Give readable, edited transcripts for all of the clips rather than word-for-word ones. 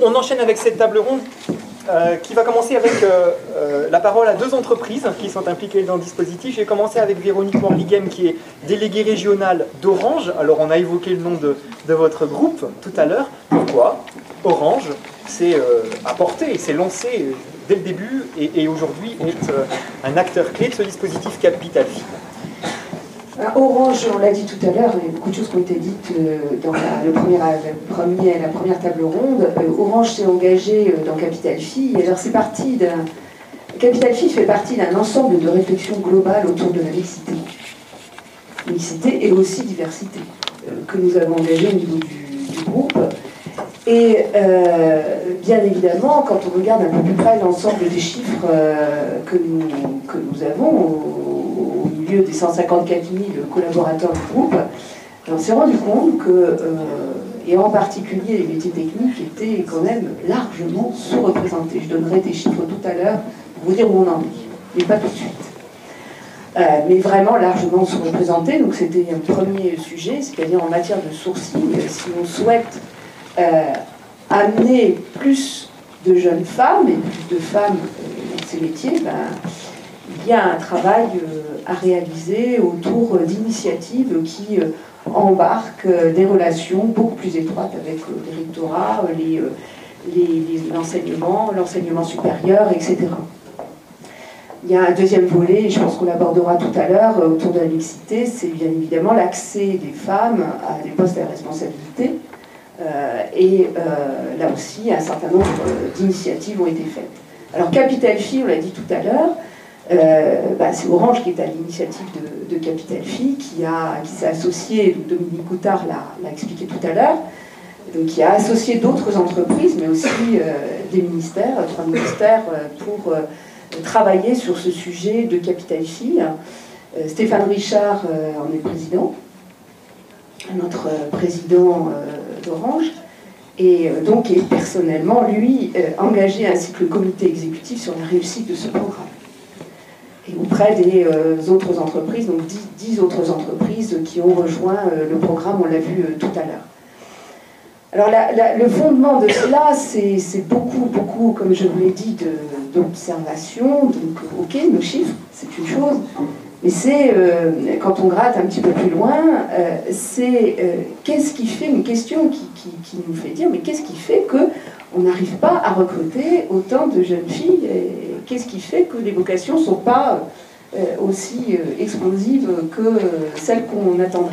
On enchaîne avec cette table ronde qui va commencer avec la parole à deux entreprises qui sont impliquées dans le dispositif. J'ai commencé avec Véronique Morlighem, qui est déléguée régionale d'Orange. Alors on a évoqué le nom de votre groupe tout à l'heure. Pourquoi Orange s'est apporté, s'est lancé dès le début et aujourd'hui est un acteur clé de ce dispositif Capital Phi. Orange, on l'a dit tout à l'heure, il y a beaucoup de choses qui ont été dites dans la première table ronde. Orange s'est engagé dans Capital Phi. Alors c'est parti d'un... Capital Phi fait partie d'un ensemble de réflexions globales autour de la mixité. Mixité et aussi diversité, que nous avons engagé au niveau du groupe. Et bien évidemment, quand on regarde un peu plus près l'ensemble des chiffres que nous avons au milieu des 154 000 collaborateurs du groupe, on s'est rendu compte que, et en particulier les métiers techniques, étaient quand même largement sous-représentés. Je donnerai des chiffres tout à l'heure pour vous dire où on en est, mais pas tout de suite. Mais vraiment largement sous-représentés. Donc c'était un premier sujet, c'est-à-dire en matière de sourcing, si on souhaite amener plus de jeunes femmes et plus de femmes dans ces métiers, il y a un travail à réaliser autour d'initiatives qui embarquent des relations beaucoup plus étroites avec les rectorats, l'enseignement supérieur, etc. Il y a un deuxième volet, et je pense qu'on l'abordera tout à l'heure, autour de la mixité, c'est bien évidemment l'accès des femmes à des postes à responsabilité. Là aussi, un certain nombre d'initiatives ont été faites. Alors Capital Phi, on l'a dit tout à l'heure, c'est Orange qui est à l'initiative de Capital Phi, qui s'est associé, Dominique Goutard l'a expliqué tout à l'heure, qui a associé d'autres entreprises, mais aussi des ministères, 3 ministères, pour travailler sur ce sujet de Capital Phi. Stéphane Richard en est président, notre président d'Orange, et donc est personnellement, lui, engagé ainsi que le comité exécutif sur la réussite de ce programme. Et auprès des autres entreprises, donc 10 autres entreprises qui ont rejoint le programme, on l'a vu tout à l'heure. Alors le fondement de cela, c'est beaucoup, comme je vous l'ai dit, d'observation. Donc ok, nos chiffres, c'est une chose, mais c'est, quand on gratte un petit peu plus loin, c'est qu'est-ce qui fait, une question qui nous fait dire, mais qu'est-ce qui fait qu'on n'arrive pas à recruter autant de jeunes filles, et qu'est-ce qui fait que les vocations ne sont pas aussi explosives que celles qu'on attendrait.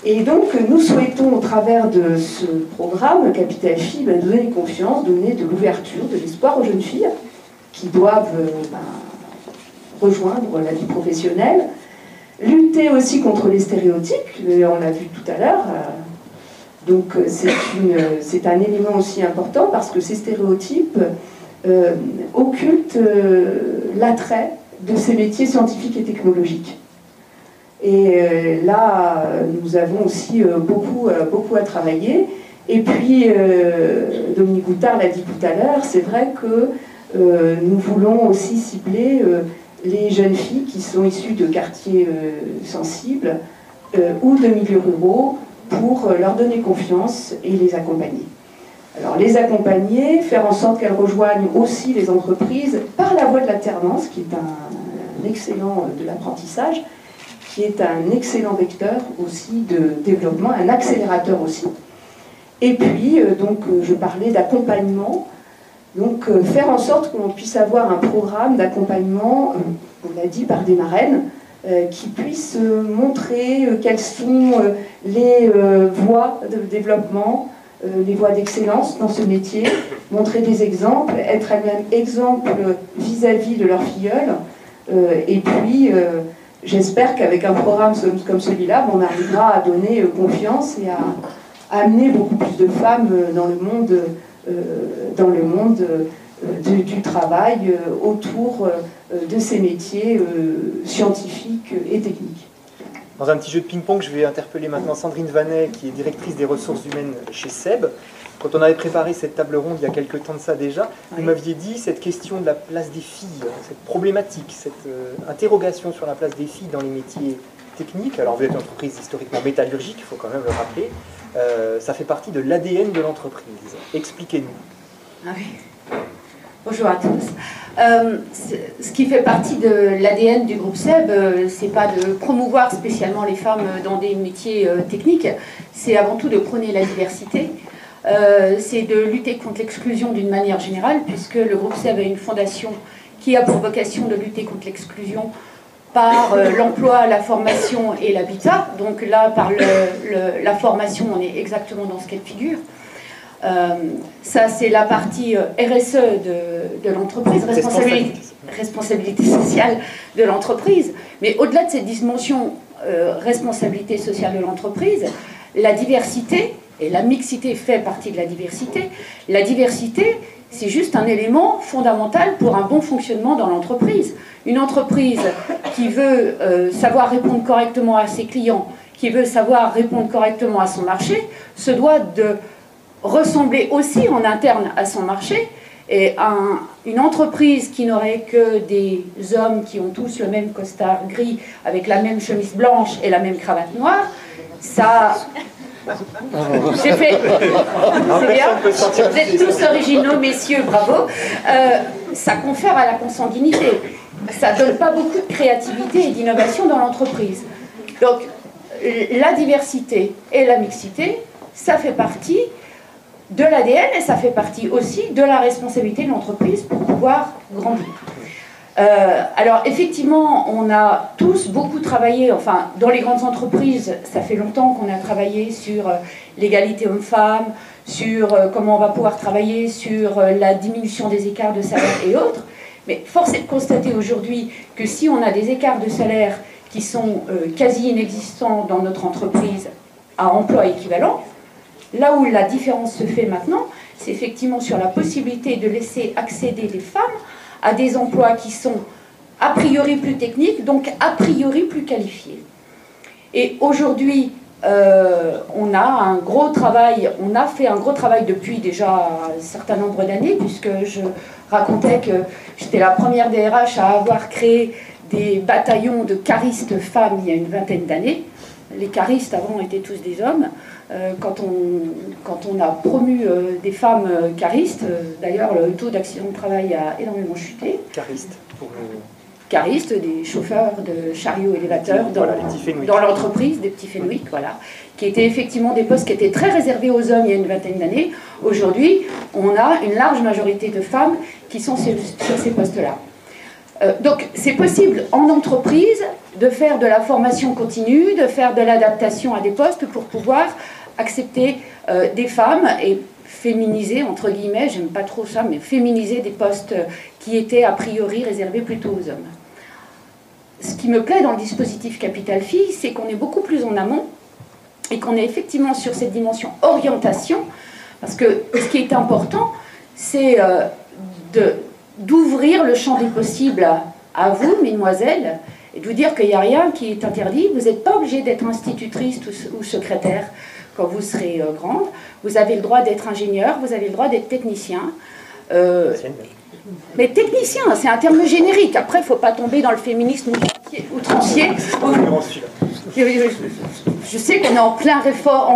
Et donc nous souhaitons, au travers de ce programme Capital Phi, donner confiance, donner de l'ouverture, de l'espoir aux jeunes filles qui doivent rejoindre la vie professionnelle, lutter aussi contre les stéréotypes, on l'a vu tout à l'heure. Donc c'est un élément aussi important parce que ces stéréotypes occultent l'attrait de ces métiers scientifiques et technologiques. Et là, nous avons aussi beaucoup à travailler. Et puis, Dominique Goutard l'a dit tout à l'heure, c'est vrai que nous voulons aussi cibler les jeunes filles qui sont issues de quartiers sensibles ou de milieux ruraux pour leur donner confiance et les accompagner. Alors les accompagner, faire en sorte qu'elles rejoignent aussi les entreprises par la voie de l'alternance, qui est un excellent de l'apprentissage, qui est un excellent vecteur aussi de développement, un accélérateur aussi. Et puis, je parlais d'accompagnement. Donc, faire en sorte qu'on puisse avoir un programme d'accompagnement, on l'a dit, par des marraines, qui puissent montrer quelles sont les voies de développement, les voies d'excellence dans ce métier, montrer des exemples, être elles-mêmes exemple vis-à-vis de leurs filleuls. Et puis, j'espère qu'avec un programme comme celui-là, on arrivera à donner confiance et à amener beaucoup plus de femmes dans le monde du travail autour de ces métiers scientifiques et techniques. Dans un petit jeu de ping-pong, je vais interpeller maintenant Sandrine Vanet, qui est directrice des ressources humaines chez SEB. Quand on avait préparé cette table ronde il y a quelques temps de ça déjà, vous m'aviez dit cette question de la place des filles, cette problématique, cette interrogation sur la place des filles dans les métiers techniques. Alors vous êtes une entreprise historiquement métallurgique, il faut quand même le rappeler. ça fait partie de l'ADN de l'entreprise. Expliquez-nous. Ah oui. Bonjour à tous. Ce qui fait partie de l'ADN du groupe SEB, c'est pas de promouvoir spécialement les femmes dans des métiers techniques, c'est avant tout de prôner la diversité. C'est de lutter contre l'exclusion d'une manière générale, puisque le groupe SEB a une fondation qui a pour vocation de lutter contre l'exclusion par l'emploi, la formation et l'habitat. Donc là, par la formation, on est exactement dans ce cas de figure. Ça, c'est la partie RSE de l'entreprise, responsabilité sociale de l'entreprise. Mais au-delà de cette dimension responsabilité sociale de l'entreprise, la diversité, et la mixité fait partie de la diversité, c'est juste un élément fondamental pour un bon fonctionnement dans l'entreprise. Une entreprise qui veut savoir répondre correctement à ses clients, qui veut savoir répondre correctement à son marché, se doit de ressembler aussi en interne à son marché. Et une entreprise qui n'aurait que des hommes qui ont tous le même costard gris, avec la même chemise blanche et la même cravate noire, ça... J'ai fait... C'est bien, vous êtes tous originaux, messieurs, bravo. Ça confère à la consanguinité. Ça ne donne pas beaucoup de créativité et d'innovation dans l'entreprise. Donc, la diversité et la mixité, ça fait partie de l'ADN et ça fait partie aussi de la responsabilité de l'entreprise pour pouvoir grandir. Alors effectivement, on a tous beaucoup travaillé, enfin dans les grandes entreprises, ça fait longtemps qu'on a travaillé sur l'égalité homme-femme, sur comment on va pouvoir travailler sur la diminution des écarts de salaire et autres, mais force est de constater aujourd'hui que si on a des écarts de salaire qui sont quasi inexistants dans notre entreprise à emploi équivalent, là où la différence se fait maintenant, c'est effectivement sur la possibilité de laisser accéder les femmes à des emplois qui sont a priori plus techniques, donc a priori plus qualifiés. Et aujourd'hui, on a un gros travail, on a fait un gros travail depuis déjà un certain nombre d'années, puisque je racontais que j'étais la première DRH à avoir créé des bataillons de caristes femmes il y a une vingtaine d'années. Les caristes avant étaient tous des hommes. Quand on a promu des femmes caristes, d'ailleurs le taux d'accident de travail a énormément chuté. Caristes, des chauffeurs de chariots élévateurs dans l'entreprise, des petits Fenwick, voilà, qui étaient effectivement des postes qui étaient très réservés aux hommes il y a une vingtaine d'années. Aujourd'hui, on a une large majorité de femmes qui sont sur ces postes-là. Donc c'est possible en entreprise de faire de la formation continue, de faire de l'adaptation à des postes pour pouvoir accepter des femmes et féminiser, entre guillemets, j'aime pas trop ça, mais féminiser des postes qui étaient a priori réservés plutôt aux hommes. Ce qui me plaît dans le dispositif Capital Filles, c'est qu'on est beaucoup plus en amont et qu'on est effectivement sur cette dimension orientation, parce que ce qui est important, c'est d'ouvrir le champ des possibles à vous, mesdemoiselles, et de vous dire qu'il n'y a rien qui est interdit. Vous n'êtes pas obligé d'être institutrice ou secrétaire quand vous serez grande. Vous avez le droit d'être ingénieur, vous avez le droit d'être technicien. Mais technicien, c'est un terme générique. Après, il ne faut pas tomber dans le féminisme outrancier. Je sais qu'on est en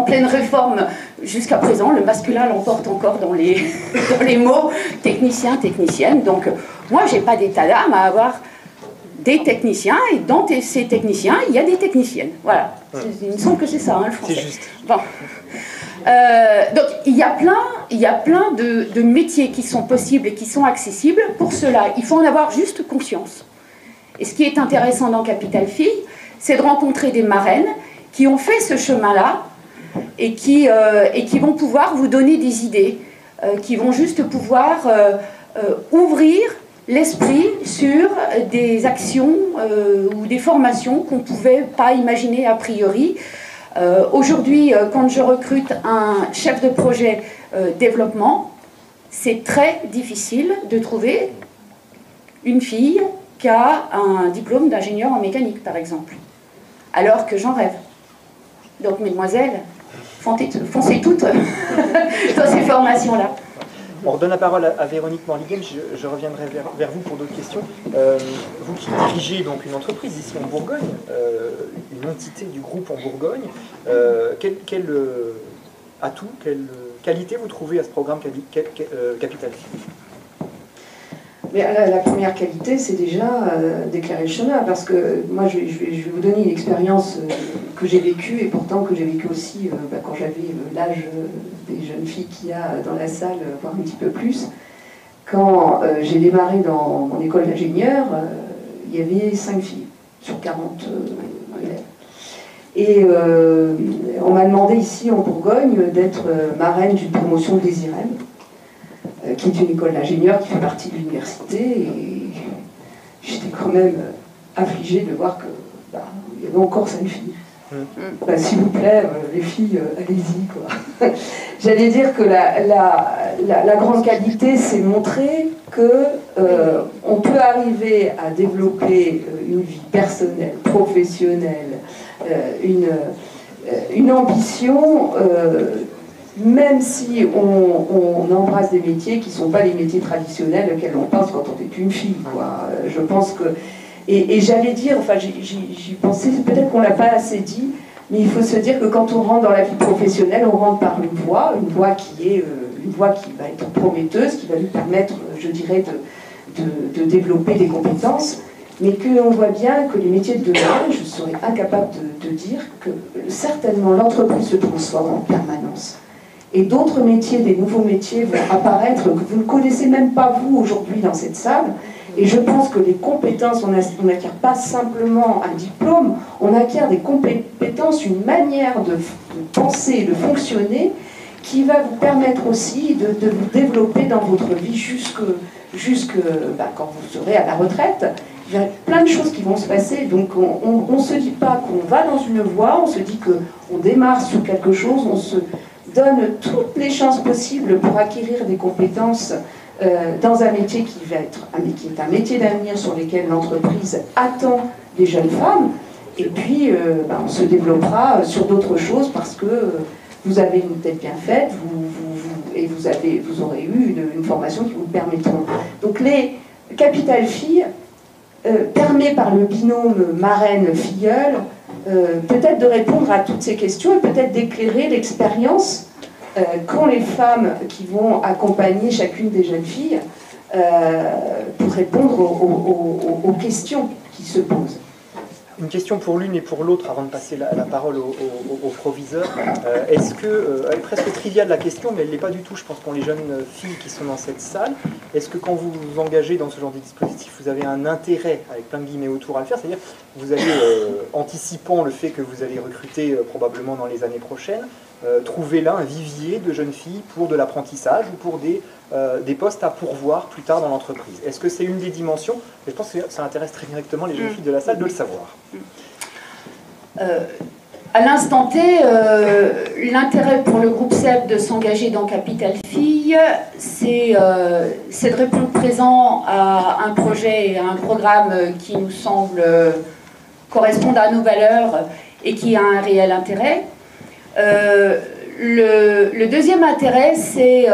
pleine réforme jusqu'à présent. Le masculin l'emporte encore dans les mots technicien, technicienne. Donc, moi, je n'ai pas d'état d'âme à avoir des techniciens. Et dans ces techniciens, il y a des techniciennes. Voilà. Il me semble que c'est ça, hein, le français. C'est juste. Bon. Donc, il y a plein de métiers qui sont possibles et qui sont accessibles. Pour cela, il faut en avoir juste conscience. Et ce qui est intéressant dans Capital Filles, c'est de rencontrer des marraines qui ont fait ce chemin-là et qui vont pouvoir vous donner des idées, qui vont juste pouvoir ouvrir l'esprit sur des actions ou des formations qu'on ne pouvait pas imaginer a priori. Aujourd'hui, quand je recrute un chef de projet développement, c'est très difficile de trouver une fille qui a un diplôme d'ingénieur en mécanique, par exemple, alors que j'en rêve. Donc, mesdemoiselles, foncez toutes dans ces formations-là. On redonne la parole à Véronique Morlighem, je reviendrai vers vous pour d'autres questions. Vous qui dirigez donc une entreprise ici en Bourgogne, une entité du groupe en Bourgogne, quelle atouts, quelles qualités vous trouvez à ce programme Capital Phi? Mais la première qualité, c'est déjà d'éclairer le chemin, parce que moi, je vais vous donner une expérience que j'ai vécue, et pourtant que j'ai vécue aussi quand j'avais l'âge des jeunes filles qu'il y a dans la salle, voire un petit peu plus. Quand j'ai démarré dans mon école d'ingénieur, il y avait 5 filles sur 40 élèves. Et on m'a demandé ici en Bourgogne d'être marraine d'une promotion de Désirem, qui est une école d'ingénieurs qui fait partie de l'université, et j'étais quand même affligée de voir que il y avait encore 5 filles. S'il vous plaît, les filles, allez-y, quoi. J'allais dire que la grande qualité, c'est montrer que on peut arriver à développer une vie personnelle, professionnelle, une ambition, même si on embrasse des métiers qui ne sont pas les métiers traditionnels auxquels on pense quand on est une fille, quoi. Je pense que... Et j'allais dire, enfin j'y pensais, peut-être qu'on ne l'a pas assez dit, mais il faut se dire que quand on rentre dans la vie professionnelle, on rentre par une voie qui va être prometteuse, qui va nous permettre, je dirais, de développer des compétences, mais qu'on voit bien que les métiers de demain, je serais incapable de dire que certainement l'entreprise se transforme en permanence. Et d'autres métiers, des nouveaux métiers vont apparaître que vous ne connaissez même pas vous aujourd'hui dans cette salle. Et je pense que les compétences, on n'acquiert pas simplement un diplôme, on acquiert des compétences, une manière de penser, de fonctionner, qui va vous permettre aussi de vous développer dans votre vie jusque quand vous serez à la retraite. Il y a plein de choses qui vont se passer, donc on ne se dit pas qu'on va dans une voie, on se dit qu'on démarre sur quelque chose, on se donne toutes les chances possibles pour acquérir des compétences dans un métier qui va être un métier d'avenir sur lequel l'entreprise attend des jeunes femmes, et puis on se développera sur d'autres choses parce que vous avez une tête bien faite, vous aurez eu une formation qui vous permettront. Donc les Capital Phi permet par le binôme marraine-filleule peut-être de répondre à toutes ces questions et peut-être d'éclairer l'expérience qu'ont les femmes qui vont accompagner chacune des jeunes filles pour répondre aux questions qui se posent. Une question pour l'une et pour l'autre avant de passer la parole au proviseur. Est-ce que, elle est presque triviale la question, mais elle ne l'est pas du tout, je pense, pour les jeunes filles qui sont dans cette salle. Est-ce que quand vous vous engagez dans ce genre de dispositif, vous avez un intérêt, avec plein de guillemets autour, à le faire? C'est-à-dire que vous allez, anticipant le fait que vous allez recruter probablement dans les années prochaines, trouver là un vivier de jeunes filles pour de l'apprentissage ou pour des postes à pourvoir plus tard dans l'entreprise. Est-ce que c'est une des dimensions? Je pense que ça intéresse très directement les jeunes filles de la salle de le savoir. À l'instant T, l'intérêt pour le groupe CEB de s'engager dans Capital Phi, c'est de répondre présent à un projet et à un programme qui nous semble correspondre à nos valeurs et qui a un réel intérêt. Le deuxième intérêt, c'est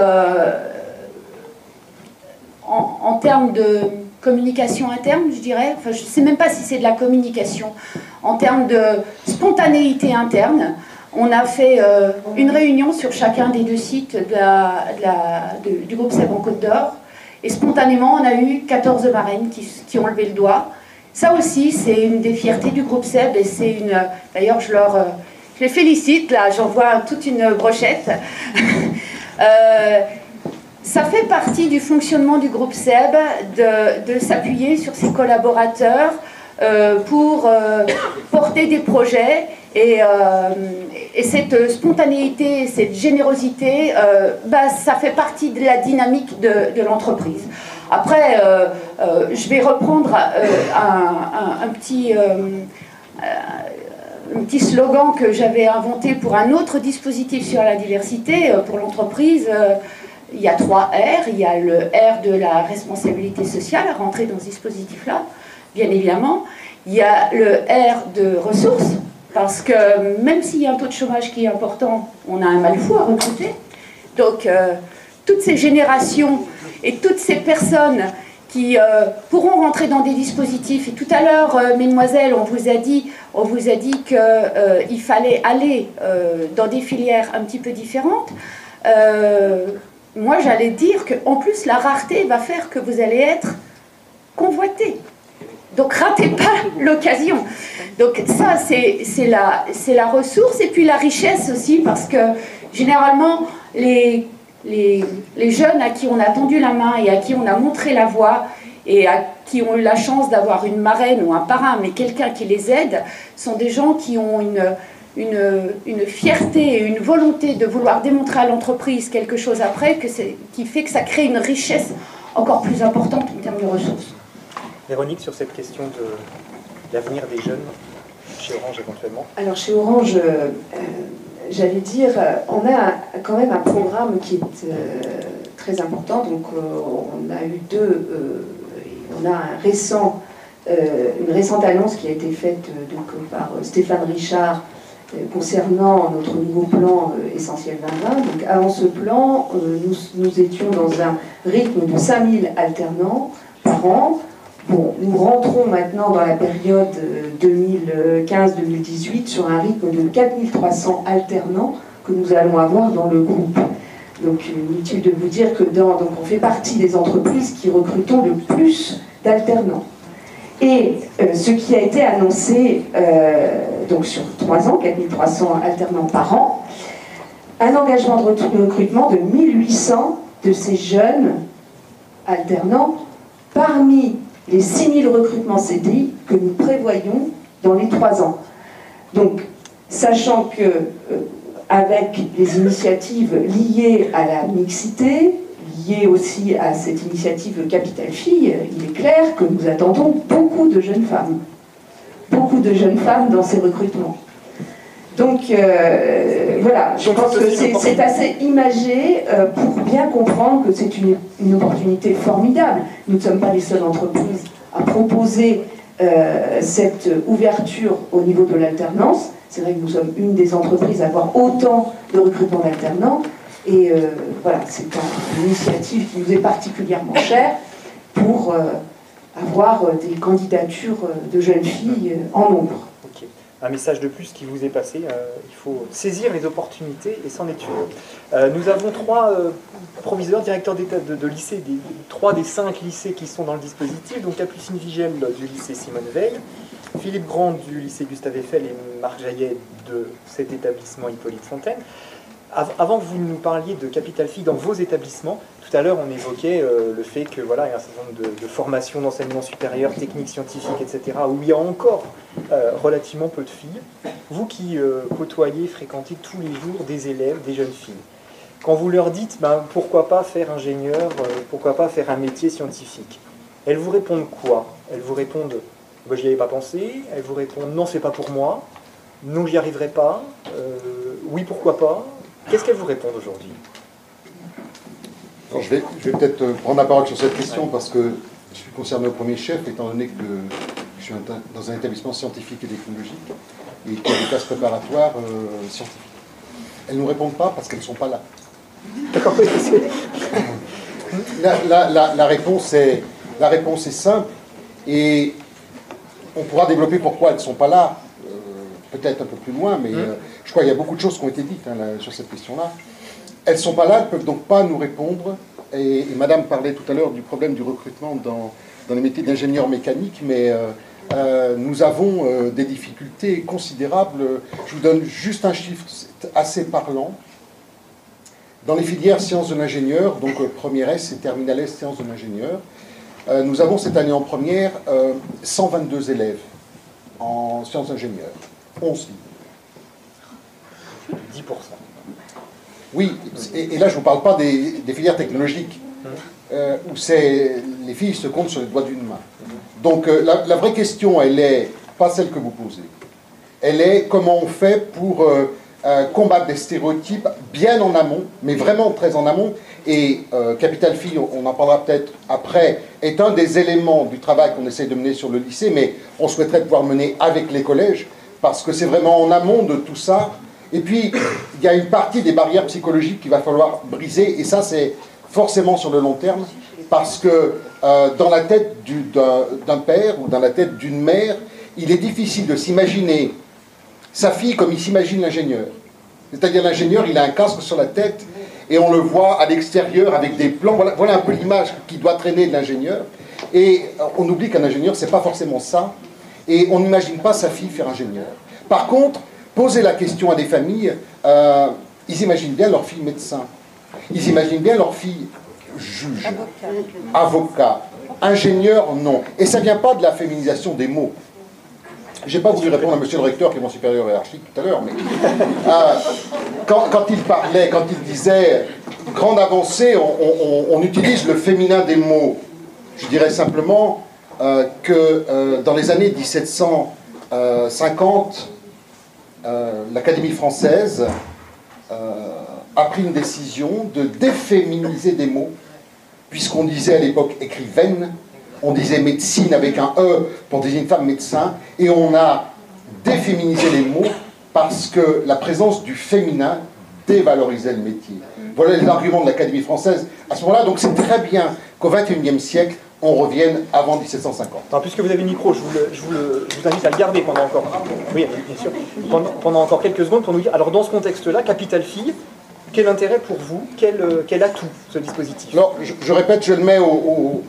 en termes de communication interne, je dirais. Enfin, je ne sais même pas si c'est de la communication. En termes de spontanéité interne, on a fait une réunion sur chacun des 2 sites du groupe CEB en Côte d'Or. Et spontanément, on a eu 14 marraines qui ont levé le doigt. Ça aussi, c'est une des fiertés du groupe CEB. Et c'est une... D'ailleurs, je les félicite, là, j'en vois toute une brochette. Ça fait partie du fonctionnement du groupe CEB de s'appuyer sur ses collaborateurs pour porter des projets. Et cette spontanéité, cette générosité, ça fait partie de la dynamique de l'entreprise. Après, je vais reprendre un petit slogan que j'avais inventé pour un autre dispositif sur la diversité pour l'entreprise. Il y a 3 R. Il y a le R de la responsabilité sociale à rentrer dans ce dispositif-là, bien évidemment. Il y a le R de ressources, parce que même s'il y a un taux de chômage qui est important, on a un mal fou à recruter. Donc, toutes ces générations et toutes ces personnes qui pourront rentrer dans des dispositifs. Et tout à l'heure, mesdemoiselles, on vous a dit qu'il fallait aller dans des filières un petit peu différentes. Moi, j'allais dire qu'en plus, la rareté va faire que vous allez être convoité. Donc, ratez pas l'occasion. Donc, ça, c'est la ressource. Et puis, la richesse aussi, parce que, généralement, les jeunes à qui on a tendu la main et à qui on a montré la voie et à qui ont eu la chance d'avoir une marraine ou un parrain, mais quelqu'un qui les aide, sont des gens qui ont une fierté et une volonté de vouloir démontrer à l'entreprise quelque chose après, qui fait que ça crée une richesse encore plus importante en termes de ressources. Véronique, sur cette question de l'avenir des jeunes, chez Orange éventuellement. Alors chez Orange, j'allais dire, on a quand même un programme qui est très important. Donc on a eu on a une récente annonce qui a été faite par Stéphane Richard concernant notre nouveau plan Essentiel 2020. Donc avant ce plan, nous étions dans un rythme de 5000 alternants par an. Bon, nous rentrons maintenant dans la période 2015-2018 sur un rythme de 4300 alternants que nous allons avoir dans le groupe. Donc inutile de vous dire que donc on fait partie des entreprises qui recrutons le plus d'alternants. Et ce qui a été annoncé donc sur 3 ans, 4300 alternants par an, un engagement de recrutement de 1800 de ces jeunes alternants parmi les 6000 recrutements CDI que nous prévoyons dans les 3 ans. Donc, sachant que avec les initiatives liées à la mixité, liées aussi à cette initiative Capital Filles, il est clair que nous attendons beaucoup de jeunes femmes. Beaucoup de jeunes femmes dans ces recrutements. Donc, voilà, je pense que c'est assez imagé pour bien comprendre que c'est une opportunité formidable. Nous ne sommes pas les seules entreprises à proposer cette ouverture au niveau de l'alternance. C'est vrai que nous sommes une des entreprises à avoir autant de recrutement d'alternants. Et voilà, c'est une initiative qui nous est particulièrement chère pour avoir des candidatures de jeunes filles en nombre. Okay. Un message de plus qui vous est passé, il faut saisir les opportunités et s'en étudier. Nous avons 3 proviseurs, directeurs de lycée, 3 des 5 lycées qui sont dans le dispositif, donc Capucine Vigel du lycée Simone Veil, Philippe Grand du lycée Gustave Eiffel et Marc Jaillet de cet établissement Hippolyte Fontaine. Avant que vous nous parliez de Capital Filles dans vos établissements, tout à l'heure on évoquait le fait que voilà, il y a un certain nombre de formations d'enseignement supérieur, techniques, scientifiques, etc., où il y a encore relativement peu de filles. Vous qui côtoyez, fréquentez tous les jours des élèves, des jeunes filles, quand vous leur dites pourquoi pas faire ingénieur, pourquoi pas faire un métier scientifique, elles vous répondent quoi? Elles vous répondent j'y avais pas pensé, elles vous répondent non, c'est pas pour moi, non, j'y arriverai pas, oui, pourquoi pas. Qu'est-ce qu'elles vous répondent aujourd'hui? Je vais peut-être prendre la parole sur cette question parce que je suis concerné au premier chef, étant donné que je suis dans un établissement scientifique et technologique et qu'il y a des classes préparatoires scientifiques. Elles ne nous répondent pas parce qu'elles ne sont pas là. La réponse est simple et on pourra développer pourquoi elles ne sont pas là, peut-être un peu plus loin, mais je crois qu'il y a beaucoup de choses qui ont été dites sur cette question-là. Elles ne sont pas là, elles ne peuvent donc pas nous répondre. Et Madame parlait tout à l'heure du problème du recrutement dans les métiers d'ingénieur mécanique, mais nous avons des difficultés considérables. Je vous donne juste un chiffre assez parlant. Dans les filières sciences de l'ingénieur, donc première S et terminale S sciences de l'ingénieur, nous avons cette année en première 122 élèves en sciences d'ingénieur, 11 filles. 10%. Oui, et là je ne vous parle pas des filières technologiques, où les filles se comptent sur les doigts d'une main. Donc la vraie question, elle est pas celle que vous posez. Elle est comment on fait pour combattre des stéréotypes bien en amont, mais vraiment très en amont. Et Capital Filles, on en parlera peut-être après, est un des éléments du travail qu'on essaie de mener sur le lycée, mais on souhaiterait pouvoir mener avec les collèges, parce que c'est vraiment en amont de tout ça. Et puis, il y a une partie des barrières psychologiques qu'il va falloir briser, et ça, c'est forcément sur le long terme. parce que dans la tête d'un père ou dans la tête d'une mère, il est difficile de s'imaginer sa fille comme il s'imagine l'ingénieur. C'est-à-dire l'ingénieur, il a un casque sur la tête et on le voit à l'extérieur avec des plans. Voilà un peu l'image qui doit traîner de l'ingénieur. Et on oublie qu'un ingénieur, c'est pas forcément ça. Et on n'imagine pas sa fille faire ingénieur. Par contre, poser la question à des familles, ils imaginent bien leur fille médecin. Ils imaginent bien leur fille juge, avocat, ingénieur, non. Et ça ne vient pas de la féminisation des mots. Je n'ai pas voulu répondre à monsieur le recteur, qui est mon supérieur hiérarchique tout à l'heure, mais quand il parlait, quand il disait grande avancée, on utilise le féminin des mots. Je dirais simplement que dans les années 1750, l'Académie française a pris une décision de déféminiser des mots, puisqu'on disait à l'époque écrivaine, on disait médecine avec un E pour désigner une femme médecin, et on a déféminisé les mots parce que la présence du féminin dévalorisait le métier. Voilà les arguments de l'Académie française à ce moment-là. Donc c'est très bien qu'au XXIe siècle, on revienne avant 1750. Alors, puisque vous avez le micro, je vous invite à le garder pendant encore, oui, bien sûr, pendant encore quelques secondes pour nous dire, alors dans ce contexte-là, Capital Fille, quel intérêt pour vous, quel atout ce dispositif? Alors, je répète, je le mets au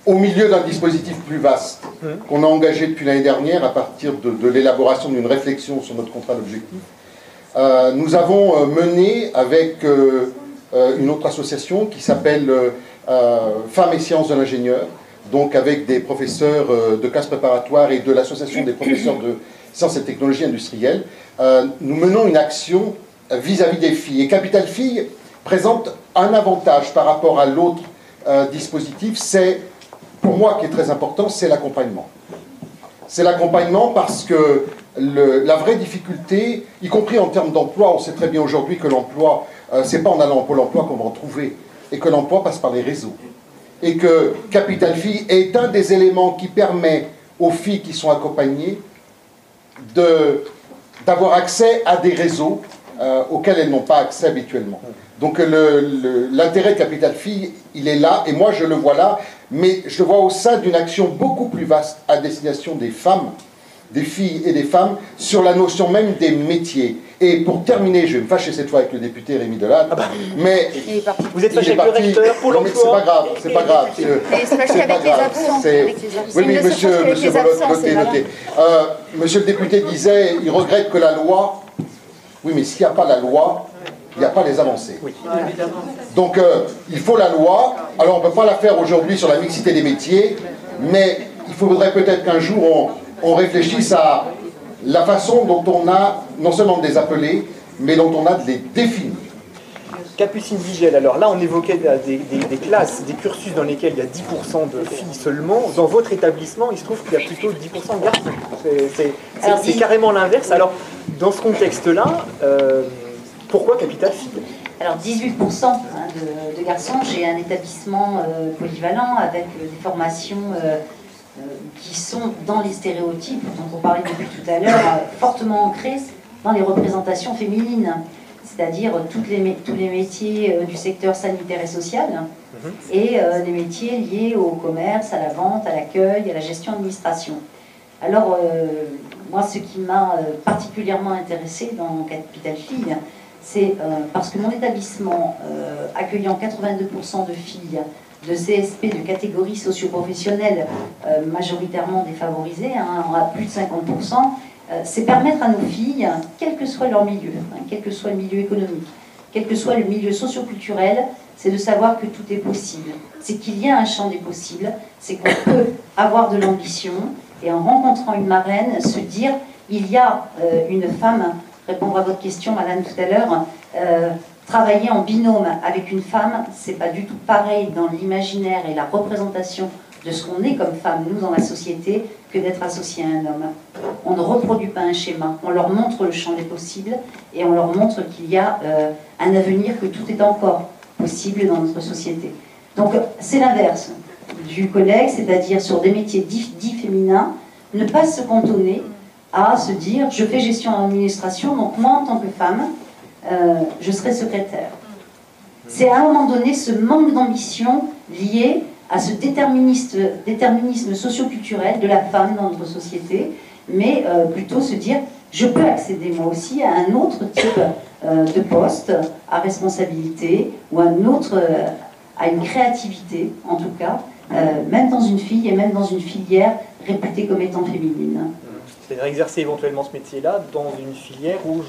milieu d'un dispositif plus vaste qu'on a engagé depuis l'année dernière à partir de l'élaboration d'une réflexion sur notre contrat d'objectif. Nous avons mené avec une autre association qui s'appelle Femmes et Sciences de l'Ingénieur, donc avec des professeurs de classes préparatoires et de l'association des professeurs de sciences et technologies industrielles. Nous menons une action vis-à-vis des filles. Et Capital Fille présente un avantage par rapport à l'autre dispositif, c'est, pour moi qui est très important, c'est l'accompagnement. C'est l'accompagnement parce que la vraie difficulté, y compris en termes d'emploi, on sait très bien aujourd'hui que l'emploi, c'est pas en allant au Pôle emploi qu'on va en trouver, et que l'emploi passe par les réseaux. Et que Capital Fille est un des éléments qui permet aux filles qui sont accompagnées d'avoir accès à des réseaux auxquels elles n'ont pas accès habituellement. Donc l'intérêt de Capital Fille, il est là, et moi je le vois là, mais je le vois au sein d'une action beaucoup plus vaste à destination des femmes, des filles et des femmes, sur la notion même des métiers. Et pour terminer, je vais me fâcher cette fois avec le député Rémi Delattre, mais vous êtes fâché avec le recteur pour l'emploi. C'est pas grave, c'est pas grave. C'est parce qu'avec les absents. Oui, monsieur Boloté. Monsieur le député disait, il regrette que la loi... Oui, mais s'il n'y a pas la loi, il n'y a pas les avancées. Oui. Donc, il faut la loi. Alors, on ne peut pas la faire aujourd'hui sur la mixité des métiers, mais il faudrait peut-être qu'un jour, on réfléchisse à la façon dont on a, non seulement de les appeler, mais dont on a de les définir. Capucine Vigel, alors là on évoquait des classes, des cursus dans lesquels il y a 10% de filles seulement. Dans votre établissement, il se trouve qu'il y a plutôt 10% de garçons. C'est carrément l'inverse. Alors dans ce contexte-là, pourquoi Capital Fille? Alors 18% de garçons. J'ai un établissement polyvalent avec des formations qui sont dans les stéréotypes dont on parlait depuis tout à l'heure, fortement ancrés dans les représentations féminines. C'est-à-dire tous les métiers du secteur sanitaire et social, et les métiers liés au commerce, à la vente, à l'accueil, à la gestion d'administration. Alors, moi, ce qui m'a particulièrement intéressée dans Capital Fille, c'est parce que mon établissement, accueillant 82% de filles de CSP de catégories socio-professionnelles majoritairement défavorisées, à plus de 50%, c'est permettre à nos filles, quel que soit leur milieu, quel que soit le milieu économique, quel que soit le milieu socio-culturel, c'est de savoir que tout est possible. C'est qu'il y a un champ des possibles, c'est qu'on peut avoir de l'ambition et en rencontrant une marraine, se dire, il y a une femme, répondre à votre question, madame, tout à l'heure, travailler en binôme avec une femme, c'est pas du tout pareil dans l'imaginaire et la représentation de ce qu'on est comme femme, nous, dans la société, que d'être associé à un homme. On ne reproduit pas un schéma, on leur montre le champ des possibles et on leur montre qu'il y a un avenir, que tout est encore possible dans notre société. Donc c'est l'inverse du collègue, c'est-à-dire sur des métiers dits féminins, ne pas se cantonner à se dire je fais gestion en administration, donc moi en tant que femme, je serai secrétaire. C'est à un moment donné ce manque d'ambition lié à ce déterminisme socio-culturel de la femme dans notre société, mais plutôt se dire, je peux accéder moi aussi à un autre type de poste, à responsabilité, ou à une créativité, en tout cas, même dans une fille et même dans une filière réputée comme étant féminine. C'est-à-dire exercer éventuellement ce métier-là dans une filière où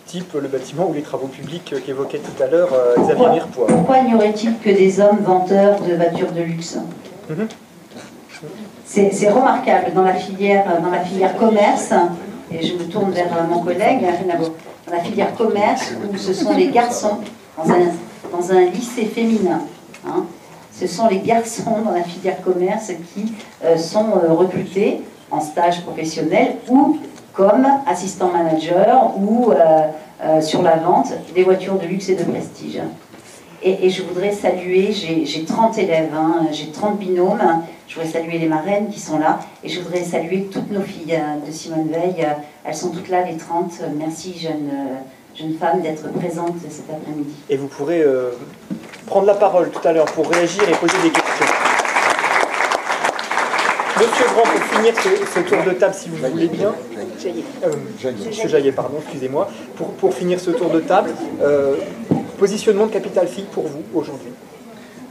type le bâtiment ou les travaux publics qu'évoquait tout à l'heure Xavier Mirepoix. Pourquoi n'y aurait-il que des hommes vanteurs de voitures de luxe? C'est remarquable dans la filière commerce, et je me tourne vers mon collègue, dans la filière commerce, où ce sont les garçons, dans un lycée féminin, hein, ce sont les garçons dans la filière commerce qui sont recrutés en stage professionnel ou comme assistant manager ou sur la vente des voitures de luxe et de prestige. Et je voudrais saluer, j'ai 30 élèves, hein, j'ai 30 binômes, je voudrais saluer les marraines qui sont là, et je voudrais saluer toutes nos filles de Simone Veil, elles sont toutes là, les 30, merci jeunes femmes d'être présentes cet après-midi. Et vous pourrez prendre la parole tout à l'heure pour réagir et poser des questions. Monsieur Grand, pour finir ce tour de table, si vous voulez bien. Monsieur Jaillet, pardon, excusez-moi. Pour finir ce tour de table, positionnement de Capital Fille pour vous aujourd'hui.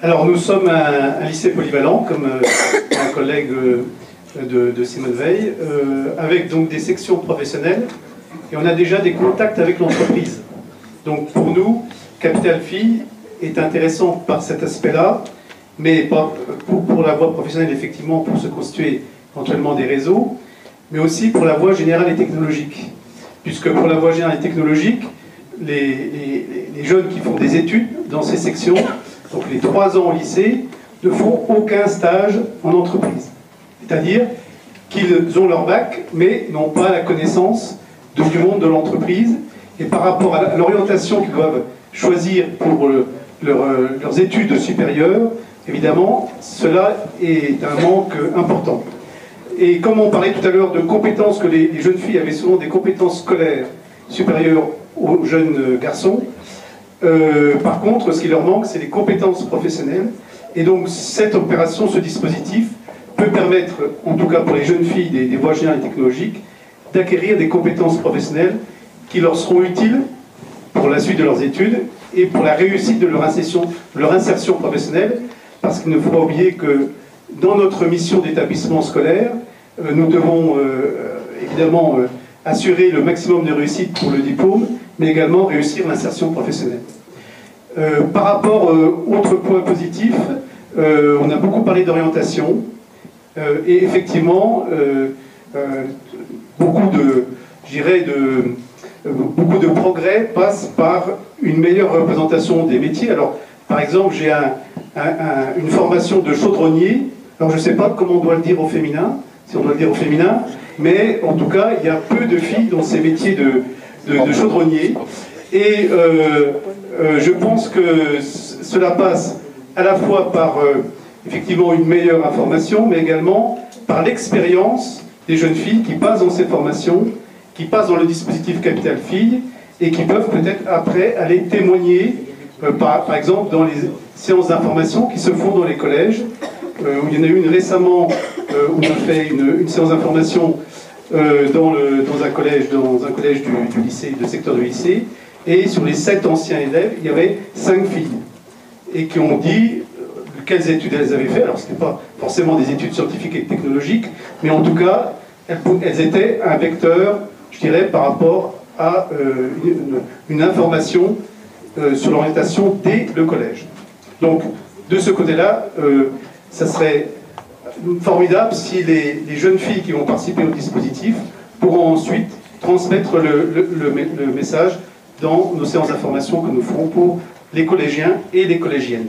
Alors nous sommes un lycée polyvalent, comme un collègue de Simone Veil, avec donc des sections professionnelles, et on a déjà des contacts avec l'entreprise. Donc pour nous, Capital Fille est intéressant par cet aspect-là, mais pas pour la voie professionnelle, effectivement, pour se constituer éventuellement des réseaux, mais aussi pour la voie générale et technologique. Puisque pour la voie générale et technologique, les jeunes qui font des études dans ces sections, donc les 3 ans au lycée, ne font aucun stage en entreprise. C'est-à-dire qu'ils ont leur bac, mais n'ont pas la connaissance du monde de l'entreprise. Et par rapport à l'orientation qu'ils doivent choisir pour leurs études supérieures, évidemment, cela est un manque important. Et comme on parlait tout à l'heure de compétences, que les jeunes filles avaient souvent des compétences scolaires supérieures aux jeunes garçons, par contre, ce qui leur manque, c'est les compétences professionnelles. Et donc, cette opération, ce dispositif, peut permettre, en tout cas pour les jeunes filles des voies générales et technologiques, d'acquérir des compétences professionnelles qui leur seront utiles pour la suite de leurs études et pour la réussite de leur insertion professionnelle, parce qu'il ne faut pas oublier que dans notre mission d'établissement scolaire, nous devons évidemment assurer le maximum de réussite pour le diplôme, mais également réussir l'insertion professionnelle. Par rapport autre point positif, on a beaucoup parlé d'orientation, et effectivement, beaucoup de progrès passent par une meilleure représentation des métiers. Alors, par exemple, j'ai une formation de chaudronnier. Alors, je ne sais pas comment on doit le dire au féminin, si on doit le dire au féminin, mais en tout cas, il y a peu de filles dans ces métiers de chaudronnier. Et je pense que cela passe à la fois par effectivement une meilleure information, mais également par l'expérience des jeunes filles qui passent dans ces formations, qui passent dans le dispositif Capital Filles, et qui peuvent peut-être après aller témoigner, par exemple dans les séances d'information qui se font dans les collèges. Il y en a eu une récemment où on a fait une séance d'information dans un collège du lycée, du secteur du lycée, et sur les 7 anciens élèves, il y avait 5 filles, et qui ont dit quelles études elles avaient fait. Alors ce n'était pas forcément des études scientifiques et technologiques, mais en tout cas, elles étaient un vecteur, je dirais, par rapport à une information sur l'orientation dès le collège. Donc, de ce côté-là, ça serait formidable si les jeunes filles qui vont participer au dispositif pourront ensuite transmettre le message dans nos séances d'information que nous ferons pour les collégiens et les collégiennes.